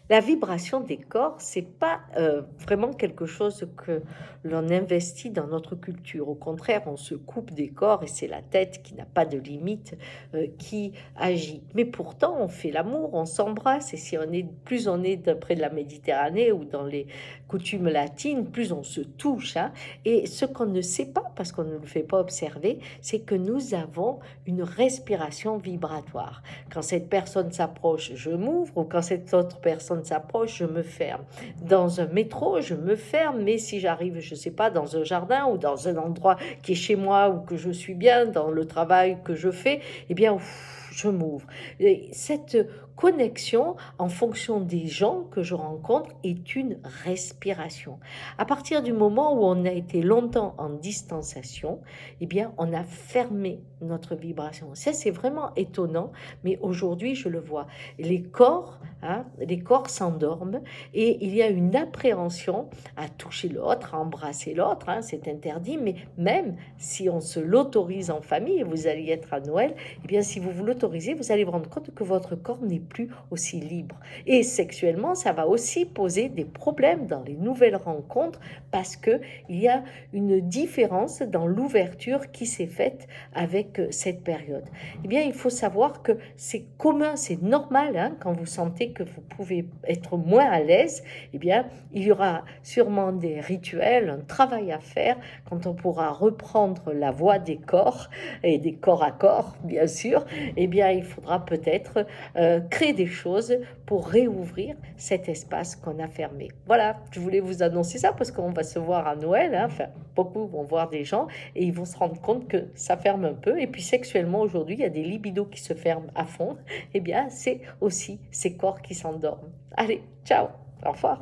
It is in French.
La vibration des corps, c'est pas, vraiment quelque chose que l'on investit dans notre culture. Au contraire, on se coupe des corps et c'est la tête qui n'a pas de limite, qui agit. Mais pourtant, on fait l'amour, on s'embrasse et si on est plus on est de près de la Méditerranée ou dans les coutumes latines, plus on se touche, hein. Et ce qu'on ne sait pas, parce qu'on ne le fait pas observer, c'est que nous avons une respiration vibratoire. Quand cette personne s'approche, je m'ouvre, ou quand cette autre personne s'approche, je me ferme. Dans un métro, je me ferme, mais si j'arrive, je ne sais pas, dans un jardin ou dans un endroit qui est chez moi ou que je suis bien, dans le travail que je fais, eh bien, je m'ouvre. Et cette connexion, en fonction des gens que je rencontre, est une respiration. À partir du moment où on a été longtemps en distanciation, eh bien, on a fermé notre vibration. Ça, c'est vraiment étonnant, mais aujourd'hui, je le vois. Les corps s'endorment et il y a une appréhension à toucher l'autre, à embrasser l'autre, hein, c'est interdit, mais même si on se l'autorise en famille, vous allez être à Noël, eh bien, si vous vous l'autorisez, vous allez vous rendre compte que votre corps n'est plus aussi libre. Et sexuellement, ça va aussi poser des problèmes dans les nouvelles rencontres parce que il y a une différence dans l'ouverture qui s'est faite avec cette période. Eh bien, il faut savoir que c'est commun, c'est normal, hein, quand vous sentez que vous pouvez être moins à l'aise, eh bien, il y aura sûrement des rituels, un travail à faire quand on pourra reprendre la voix des corps et des corps à corps, bien sûr. Eh bien, il faudra peut-être créer des choses pour réouvrir cet espace qu'on a fermé. Voilà, je voulais vous annoncer ça parce qu'on va se voir à Noël, hein, enfin, beaucoup vont voir des gens et ils vont se rendre compte que ça ferme un peu. Et puis sexuellement, aujourd'hui, il y a des libidos qui se ferment à fond. Eh bien, c'est aussi ces corps qui s'endorment. Allez, ciao, au revoir.